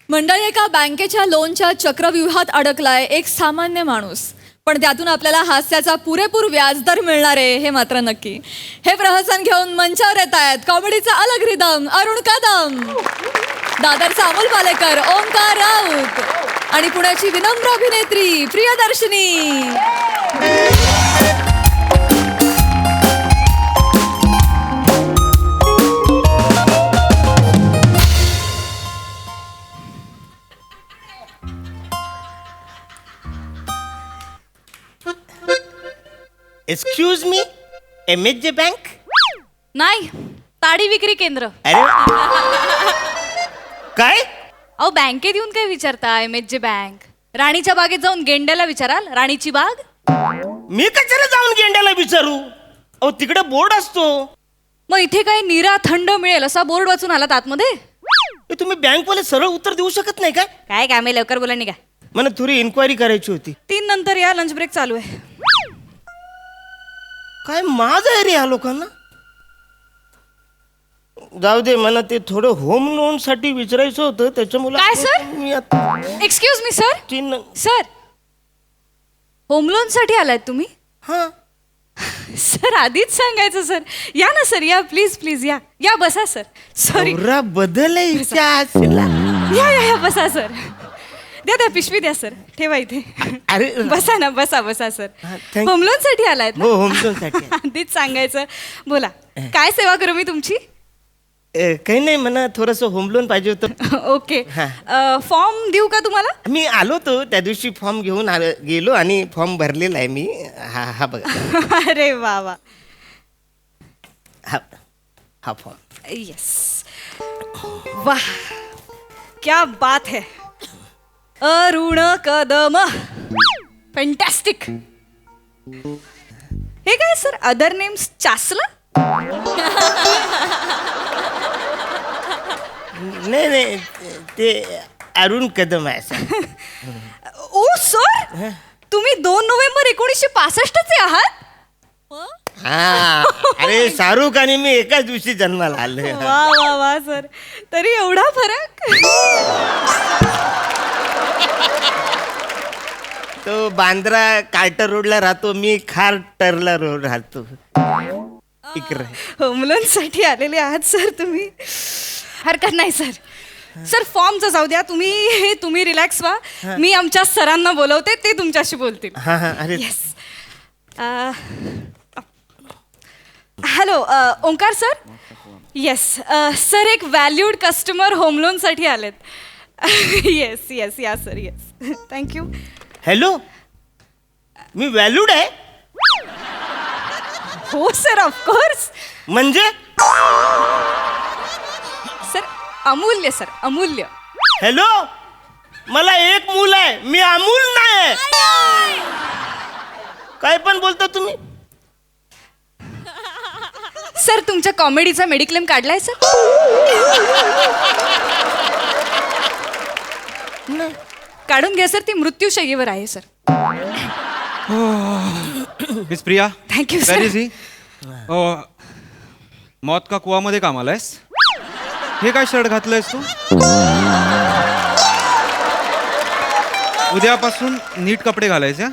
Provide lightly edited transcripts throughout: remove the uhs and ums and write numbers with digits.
मंडळी, एका बँकेच्या लोनच्या चक्रव्यूहात अडकलाय एक सामान्य माणूस, पण त्यातून आपल्याला हास्याचा पुरेपूर व्याजदर मिळणार आहे हे मात्र नक्की. हे प्रहसन घेऊन मंचावर येत आहेत कॉमेडीचा अलग रिदम अरुण कदम, दादरचा अमोल पालेकर, ओंकार राऊत आणि पुण्याची विनम्र अभिनेत्री Priyadarshini. Excuse me, MSJ bank? नाही, ताडी विक्री केंद्र. अरे काय? अहो, बँकेत येऊन काय विचारता? MSJ bank. राणीच्या बागेत जाऊन गेंड्याला विचाराल, राणीची बाग. मी कशाला जाऊन गेंड्याला विचारू? अहो तिकडे बोर्ड असतो. मग इथे काय निरा थंड मिळेल असा बोर्ड वाचून आलात आतमध्ये? ए, तुम्ही बँकवाले सरळ उत्तर देऊ शकत नाही काय? काय काम आहे, लवकर बोला निघा. मला थोडी इन्क्वायरी करायची होती. 3 नंतर या, लंच ब्रेक चालू आहे. काय माझं आहे रे ह्या लोकांना? जाऊ दे, मला ते थोडं होम लोन साठी विचारायचं होतं, त्याच्यामुळे काय, सर? मी आता excuse me sir. 3 sir, home loan साठी आलात तुम्ही? हा. सर आधीच सांगायचं सर. या ना सर, या प्लीज प्लीज, या या बसा सर. सॉरी. नवरा बदल आहे हिच्या आशीला. या या या बसा सर. द्या द्या पिशवी द्या सर, ठेवा इथे. अरे बसा ना, बसा बसा सर. thank- होम लोन साठी आलायत हो, ना? होम लोन साठी. आधीच सांगायचं. बोला, काय सेवा करू मी तुमची? काही नाही, मला थोडस होम लोन पाहिजे होतं. ओके, फॉर्म देऊ का तुम्हाला? मी आलो होतो त्या दिवशी, फॉर्म घेऊन गेलो आणि फॉर्म भरलेला आहे मी. हा हा बघा. अरे वा वा. हा हा फॉर्म. यस, वाह क्या बात है. अरुण कदम, फॅन्टॅस्टिक. हे काय सर, अदर नेम्स चासला? नाही नाही, ते अरुण कदम आहे सर. ओ सर, तुम्ही 2 नोव्हेंबर 1965 चे आहात? हा. अरे शाहरुख आणि मी एकाच दिवशी जन्माला आलोय. वा वा वा सर, तरी एवढा फरक. तो बांद्रा कार्टर रोडला राहतो, मी खारटरला रोड राहतो इकडे. होम लोन साठी आलेले आहात सर तुम्ही? हरकत नाही सर. सर फॉर्मचं जाऊ द्या, तुम्ही रिलॅक्स व्हा. मी आमच्या सरांना बोलवते, ते तुमच्याशी बोलतील. हा हा. अरे yes. Hello Omkar sir. Yes sir, एक व्हॅल्यूड कस्टमर होम लोन साठी आलेत. येस येस, या सर, येस. थँक्यू. हॅलो, मी व्हॅल्यूड आहे? हो सर, ऑफकोर्स. म्हणजे सर अमूल्य, सर अमूल्य. हॅलो, मला एक मूल आहे, मी अमूल नाही. काय पण बोलता तुम्ही? सर तुमच्या कॉमेडीचा मेडिक्लेम काढलाय सर? काढून घ्या सर, ती मृत्यूशय्येवर आहे sir. Miss Priya, thank you where is sir. He? मौत का कुवामध्ये कामाला आहेस? हे काय शर्ट घातलंयस तू? उद्यापासून नीट कपडे घालायचे.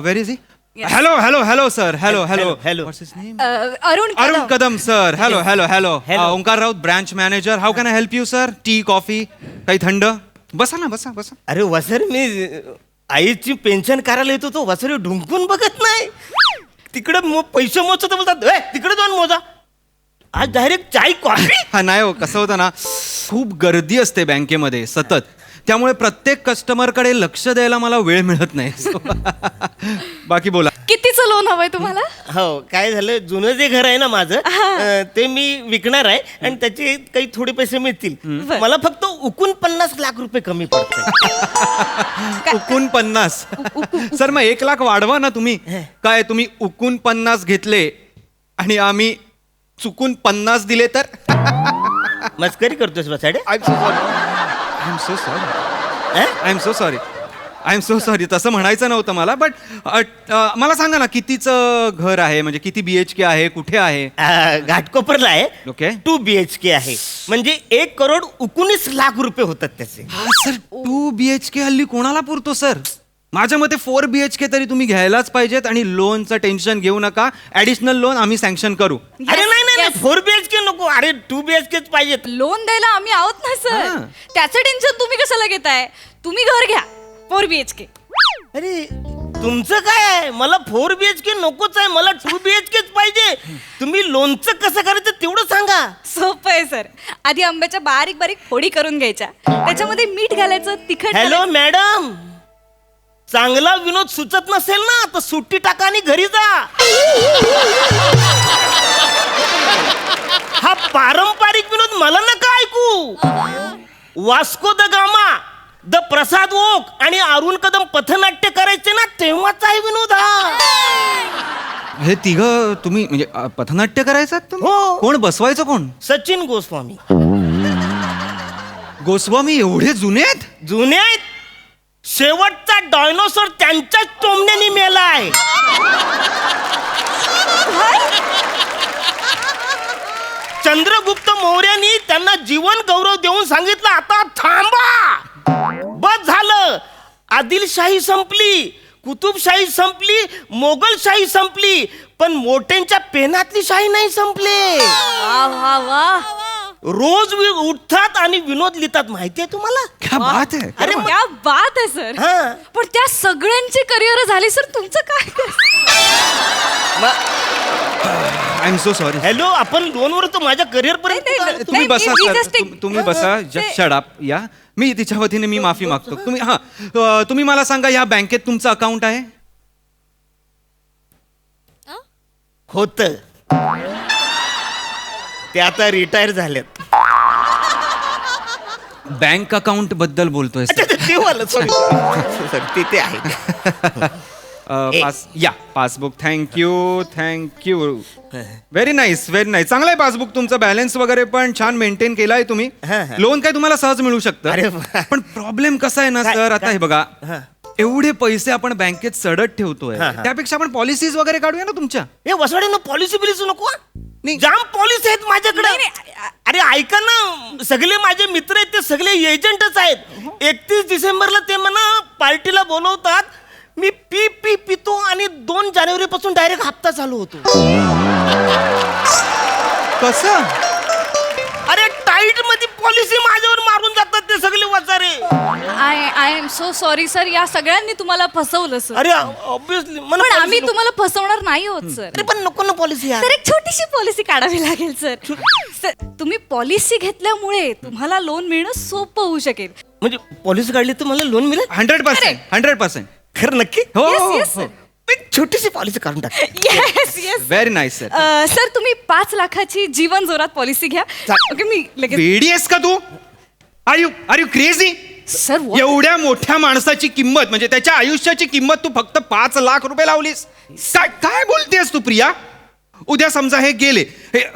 Where is he? Hello hello hello sir, hello hello hello. What's his name? Arun Arun Kadam sir. Hello hello hello. Hello. Omkar Raut, branch manager. How can I help you sir? Tea, coffee, काही थंड? बसा ना, बसा बसा. अरे वसर, मी आईची पेन्शन करायला येतो, तो वसर ढुंकून बघत नाही. तिकडे पैसे मोजत बोलतात, तिकडे जाऊन मोजा. आज डायरेक्ट चाय कॉफी. हा नाही हो, कसं होतं ना, खूप गर्दी असते बँकेमध्ये सतत, त्यामुळे प्रत्येक कस्टमरकडे लक्ष द्यायला मला वेळ मिळत नाही. बाकी बोला. कितीचं लोन हवंय तुम्हाला? हो, काय झालं, जुनं जे घर आहे ना माझं, ते मी विकणार आहे आणि त्याचे काही थोडे पैसे मिळतील. मला फक्त 49 लाख रुपये कमी पडतात. उकून 50. सर मग 1 लाख वाढवा ना तुम्ही. काय तुम्ही उकून 50 घेतले आणि आम्ही चुकून 50 दिले तर? मस्करी करतोस बसाडे? I am so sorry. I am so sorry. I am so sorry, तसं म्हणायचं नव्हतं मला. बट मला सांगा ना, कितीचं घर आहे, म्हणजे किती BHK आहे, कुठे आहे? घाटकोपरला आहे. ओके. 2 BHK आहे. म्हणजे 1,19,00,000 रुपये होतात त्याचे. हा सर, 2 BHK हल्ली कोणाला पुरतो सर? माझ्या मते 4 BHK तरी तुम्ही घ्यायलाच पाहिजेत. आणि लोनचं टेन्शन घेऊ नका, ऍडिशनल लोन आम्ही सँक्शन करू. अरे नाही 4 BHK नको, अरे 2 BHK पाहिजेत. लोन द्यायला आम्ही आहोत ना सर. हां. त्याचं टेन्शन तुम्ही कशाला घेताय? तुम्ही घर घ्या 4 BHK. अरे तुमचं काय आहे? मला 4 BHK नकोच आहे, मला 2 BHK पाहिजे. तुम्ही लोनचं कसं करायचं तेवढं सांगा. सोपं आहे सर. आधी आंब्याच्या बारीक बारीक फोडी करून घ्यायच्या, त्याच्यामध्ये मीठ घालायचं, तिखट हॅलो घालायचं. मॅडम, चांगला विनोद सुचत नसेल ना तर सुट्टी टाका आणि घरी जा. हा पारंपरिक विनोद मला नका ऐकू. Vasco da Gama, the Prasad Oak आणि अरुण कदम पथनाट्य करायचे ना तेव्हाचा आहे विनोद हा. हे तिघ तुम्ही म्हणजे पथनाट्य करायचं तुम्ही? हो. कोण बसवायचं कोण? सचिन गोस्वामी. गोस्वामी एवढे जुने आहेत? जुने आहेत. शेवटचा डायनोसॉर त्यांच्याच टोमण्याने मेला आहे. चंद्रगुप्त मौर्यानी त्यांना जीवन गौरव देऊन सांगितलं, आता थांबा, बस झालं. आदिलशाही संपली, कुतुबशाही संपली, मोगलशाही संपली, पण मोठ्यांच्या पेनातली शाही नाही संपले. वा वा वा. रोज उठतात आणि विनोद लिहितात. माहितीये तुम्हाला? क्या बात आहे. अरे क्या बात आहे सर. हा. पण त्या सगळ्यांची करिअर झाली सर, तुमचं काय? I am so sorry. Hello, आपण लोनवर तर माझ्या करिअर पर्यंत नाही, नाही, आलो. तुम्ही मी बसा just सर, एक- तुम्ही बसा. Just shut up. या मी तिच्या वतीने मी माफी मागतो. तुम्ही तुम्ही मला सांगा, या बँकेत तुमचं अकाउंट आहे? होत ते आता रिटायर झालेत. बँक अकाउंट बद्दल बोलतोय अच्छा, सर. ते वाला सॉरी सर, ते आहे. या पासबुक. थँक्यू. Very nice. चांगलं आहे पासबुक तुमचं. बॅलन्स वगैरे पण छान मेंटेन केलाय तुम्ही. हा. लोन काय तुम्हाला सहज मिळू अरे शकतं. वा. पण प्रॉब्लेम कसा आहे ना काय- सर, आता काय? हे बघा, हा. एवढे पैसे आपण बँकेत सडत ठेवतोय, हा, हा. त्यापेक्षा आपण पॉलिसीज वगैरे काढूया ना तुमच्या. हे वसवाड्यानं पॉलिसी बिलिसी नको हा? नाही. जाम पॉलिसी आहेत माझ्याकडे. नाही, नाही. अरे ऐका ना, सगळे माझे मित्र आहेत ते सगळे एजंटच आहेत. 31 डिसेंबरला ते मला पार्टीला बोलवतात. मी पितो आणि 2 जानेवारीपासून डायरेक्ट हप्ता चालू होतो. कसं? अरे टाईट मध्ये पॉलिसी माझ्यावर मारून जातात ते सगळे वसारे. I am so sorry sir. या सगळ्यांनी तुम्हाला फसवलं सर. अरे ऑब्विसली पण आम्ही तुम्हाला फसवणार नाही होत सर. पण नको ना पॉलिसी यार. तर एक छोटीशी पॉलिसी काढावी लागेल सर. सर, तुम्ही पॉलिसी घेतल्यामुळे तुम्हाला लोन मिळणं सोपं होऊ शकेल. म्हणजे पॉलिसी काढली तर मला लोन मिळेल? 100%. खरं नक्की? हो Yes, हो, yes, हो. sir. एक छोटीशी पॉलिसी काढून टाक. Yes yes. Very nice sir. Sir, तुम्ही 5 लाखाची जीवन जोरात पॉलिसी घ्या. ओके, मी लगेच. वेडी आहेस का तू? Are you crazy? सर, एवढ्या मोठ्या माणसाची किंमत, म्हणजे त्याच्या आयुष्याची किंमत तू फक्त 5 लाख रुपये लावलीस? काय बोलतेस तू प्रिया? उद्या समजा हे गेले,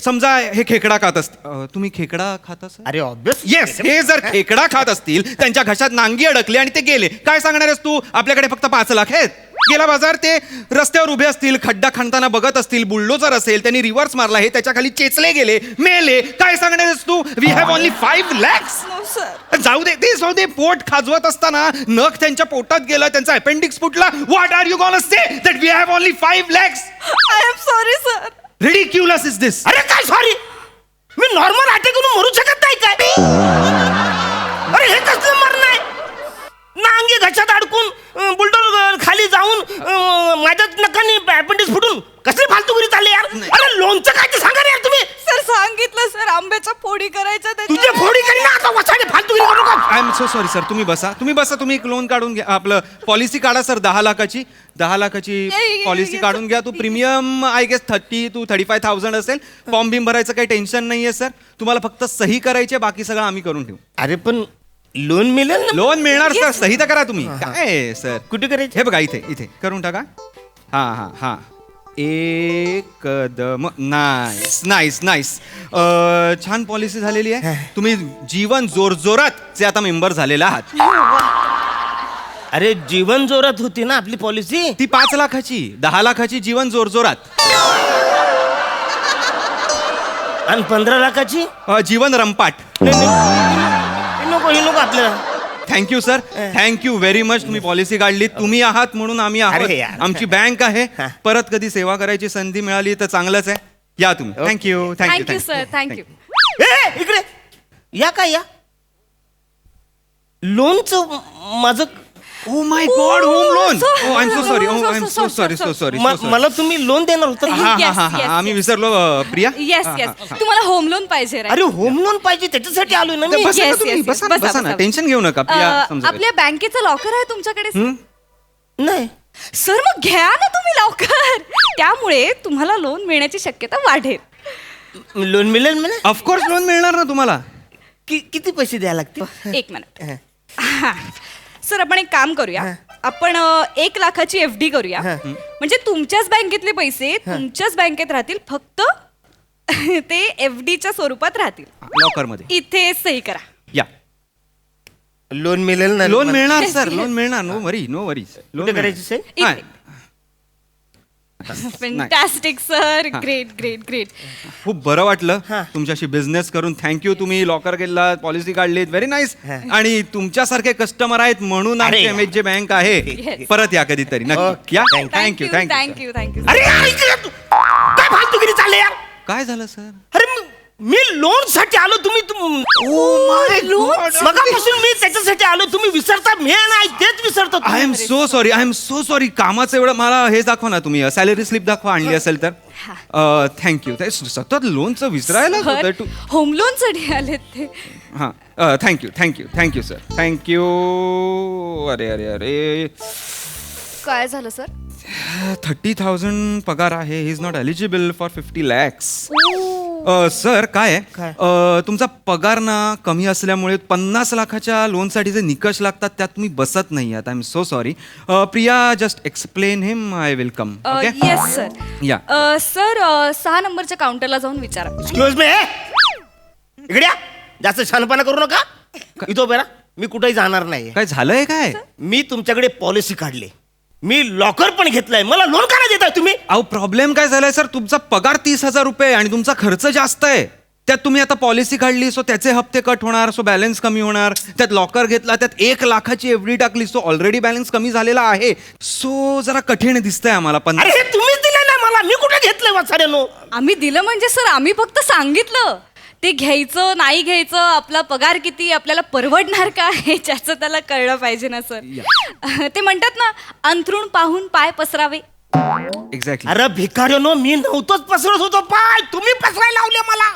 समजा हे खेकडा खात असतील. तुम्ही खेकडा खाता सर? अरे ऑब्विस. येस. हे जर खेकडा खात असतील, त्यांच्या घशात नांगी अडकली आणि ते गेले, काय सांगणार आहेस तू? आपल्याकडे फक्त 5 लाख आहेत. गेला बाजार. ते रस्त्यावर उभे असतील, खड्डा खणताना बघत असतील, बुलडोजर असेल, त्यांनी रिव्हर्स मारला, हे त्याच्या खाली चेचले गेले, मेले, काय सांगणार आहेस तू? We have only 5 lakhs. जाऊ दे, ते जाऊ दे. पोट खाजवत असताना नख त्यांच्या पोटात गेलं, त्यांचा अपेंडिक्स फुटला. What are you gonna say that we have only 5 lakhs? I am sorry sir. Ridiculous is this. अरे काय सॉरी, मी नॉर्मल अटॅक करून मरू शकत नाही काय? अरे हे कसलं मरण आहे? नांगी घशात अडकून बुलडोर खाली जाऊन माझ्याच नकानी अपेंडिक्स फुटून कसली फालतूगिरी चालली यार. अरे लोनचं काय ते सांगा रे यार तुम्ही. सर, सांगितलं सर, आंब्याच्या फोडी करायच्या तुझे फोडी करी ना आता वसाडे फालतूगिरी करू नका. I am so sorry sir. तुम्ही बसा. तुम्ही एक लोन काढून घ्या. आपलं पॉलिसी काढा सर. 10 लाखाची पॉलिसी काढून घ्या. तू प्रीमियम आय गेस 30 to 35,000 असेल. फॉर्म बिम भरायचं काही टेन्शन नाहीये सर. तुम्हाला फक्त सही करायची, बाकी सगळं आम्ही करून ठेवू. अरे पण लोन मिळेल ना? लोन मिळणार सर. सही तर करा तुम्ही. काय सर? कुठे करायचे? हे बघा, इथे करून टाका. हा. एकदम नाईस. छान पॉलिसी झालेली आहे. तुम्ही जीवन जोरजोरात चे आता मेंबर झालेला आहात. अरे जीवन जोरात होती ना आपली पॉलिसी. ती 5 लाखाची, 10 लाखाची जीवन जोरजोरात. आणि 15 लाखाची जीवन रंपाट. हे नको आपल्याला. Thank you sir, thank you very much. तुम्ही पॉलिसी काढली, तुम्ही आहात म्हणून आम्ही अरे आहोत. यार. आमची बँक आहे. परत कधी सेवा करायची संधी मिळाली तर चांगलंच आहे. या तुम्ही. Thank you thank you sir, thank you. इकडे या काय या लोनचं माझं. Oh my god, home loan. so- I am so sorry. I एम so so sorry, so sorry. मला तुम्ही लोन देणार होता. हा Yes, हा हा yes, आम्ही yes. विसरलो. प्रिया. येस येस, तुम्हाला होम लोन पाहिजे right? अरे होम लोन पाहिजे त्याच्यासाठी आलोय ना मी. बसा ना Yes, तुम्ही, yes, बसा ना, बसा, बसा ना. बसा. टेन्शन घेऊ नका. प्रिया समजा. आपल्या बँकेचं लॉकर आहे तुमच्याकडे sir? नाही सर मग घ्या ना तुम्ही लवकर. त्यामुळे तुम्हाला लोन मिळण्याची शक्यता वाढेल. लोन मिळेल मला. ऑफकोर्स लोन मिळणार ना तुम्हाला. किती पैसे द्यायला लागतील. 1 मिनिट. सर आपण एक काम करूया. आपण 1 लाखाची FD करूया. म्हणजे तुमच्याच बँकेतले पैसे तुमच्याच बँकेत राहतील, फक्त ते FDच्या स्वरूपात राहतील. लॉकर मध्ये इथे सही करा. या. लोन मिळेल ना. लोन मिळणार Yes, सर, yes. लोन मिळणार. नो वरी, नो वरी. कुठे करायची सही? इथे. Fantastic sir, great great great. खूप बरं वाटलं हा. तुमच्याशी बिझनेस करून. थँक्यू. तुम्ही लॉकर गेला, पॉलिसी काढलीत, व्हेरी नाईस. आणि तुमच्यासारखे कस्टमर आहेत म्हणून आमची अरे. MHJ बँक आहे. Yes. परत या कधीतरी नक्की. Okay. या. Thank you. Thank you thank you. Thank you thank you. अरे यार इकडे तू काय फालतूगिरी चालले यार. काय झालं सर? अरे मी लोन साठी आलो. तुम्ही मगापासून मी त्याच्यासाठी आलो. तुम्ही विसरता. मी नाही तेच विसरतो. I am so sorry, I am so sorry. कामाचं एवढं मला हे दाखवा ना तुम्ही, सॅलरी स्लिप दाखवा आणली असेल तर. थँक्यू. सतत लोनचं विसरायला सर होम लोन साठी आलेत ते. हां thank you thank you thank you sir, thank you. अरे अरे अरे, काय झालं सर? 30,000 पगार आहे. He is not eligible for 50 lakhs. Sir काय आहे, तुमचा पगार ना कमी असल्यामुळे 50 लाखाच्या लोनसाठी जे निकष लागतात त्यात तुम्ही बसत नाही आहात. I am so sorry. Priya just explain him. I will come. Yes sir. या. सर 6 नंबरच्या काउंटरला जाऊन विचारा. Excuse me. इकडे या. जास्त छानपणा करू नका. इथं बेरा. मी कुठेही जाणार नाही. काय झालंय काय? मी तुमच्याकडे पॉलिसी काढली. मी लॉकर पण घेतलाय. मला लोन का नाही देताय तुम्ही? अहो प्रॉब्लेम काय झालाय सर, तुमचा पगार 30,000 रुपये आणि तुमचा खर्च जास्त आहे. त्यात तुम्ही आता पॉलिसी काढली, सो त्याचे हप्ते कट होणार, सो बॅलन्स कमी होणार. त्यात लॉकर घेतला, त्यात 1 लाखाची FD टाकली, सो ऑलरेडी बॅलन्स कमी झालेला आहे. सो जरा कठीण दिसतंय आम्हाला. पण अरे हे तुम्हीच दिलं ना मला. मी कुठे घेतलंय वाचाऱ्यानो. आम्ही दिलं म्हणजे सर आम्ही फक्त सांगितलं. ते घ्यायचं नाही घ्यायचं, आपला पगार किती, आपल्याला परवडणार का, हे ज्याचं त्याला कळलं पाहिजे ना सर. ते म्हणतात ना, अंथरूण पाहून पाय पसरावे. एक्झॅक्टली. अरे भिकाऱ्यानो, मी नव्हतोच पसरत होतो पाय. तुम्ही पसरायला लावले मला.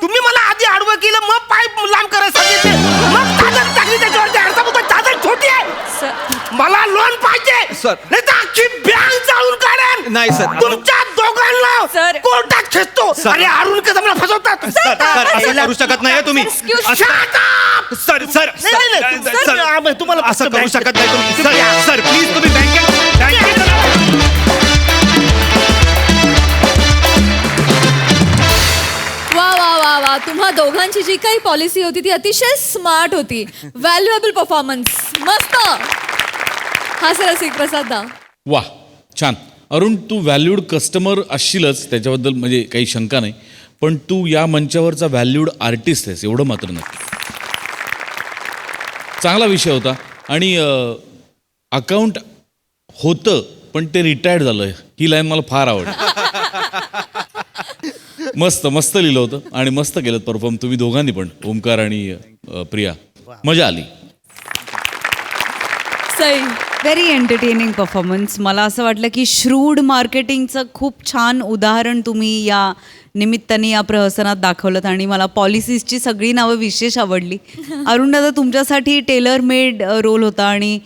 तुम्ही मला आधी आडवं केलं, मग पाय लांब करायला सांगितले, मग चादर टाकली त्याच्यावरती. अर्धा चादर छोटी आहे. सर मला लोन पाहिजे सर. नाही तर अख्खी बँक जाळून काढेन. नाही सर. तुमच्या दोघांना सर. कोर्टात खेचतो. सर. अरे अरुण कसं मला फसवतात. सर असं करू शकत नाही तुम्ही. Excuse me. Shut up! Sir sir नाही, नाही, नाही. सर, तुम्हाला असं फक्त करू बँकेत- शकत नाही तुम्ही. सर सर प्लीज तुम्ही बँकेत. वा वा वा वा, तुम्हा दोघांची जी काही पॉलिसी होती ती अतिशय स्मार्ट होती. Valuable performance. मस्त. हा सर रसिक प्रसाद दा. वा छान. अरुण, तू व्हॅल्यूड कस्टमर असशीलच, त्याच्याबद्दल म्हणजे काही शंका नाही. पण तू या मंचावरचा व्हॅल्यूड आर्टिस्ट आहेस, एवढं मात्र नक्की. चांगला विषय होता. आणि अकाउंट होतं पण ते रिटायर्ड झालं, ही लाईन मला फार आवडली. मस्त मस्त लिहिलं होतं आणि मस्त केलं परफॉर्म तुम्ही दोघांनी पण, ओमकार आणि प्रिया. मजा आली. सई. Very entertaining performance. मला असं वाटलं की श्रूड मार्केटिंगचं खूप छान उदाहरण तुम्ही या निमित्ताने या प्रहसनात दाखवलं. आणि मला पॉलिसीजची सगळी नावं विशेष आवडली. अरुण दादा, तुमच्यासाठी टेलर मेड रोल होता. आणि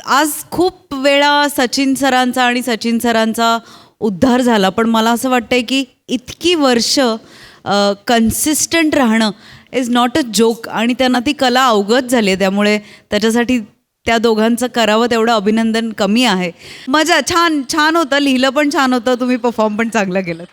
आज खूप वेळा सचिन सरांचा उद्धार झाला, पण मला असं वाटतंय की इतकी वर्ष कन्सिस्टंट राहणं इज नॉट अ जोक. आणि त्यांना ती कला अवगत झाली आहे, त्यामुळे त्याच्यासाठी त्या दोघांचं करावं तेवढं अभिनंदन कमी आहे. मजा. छान छान होतं, लिहिलं पण छान होतं, तुम्ही परफॉर्म पण चांगलं केलं.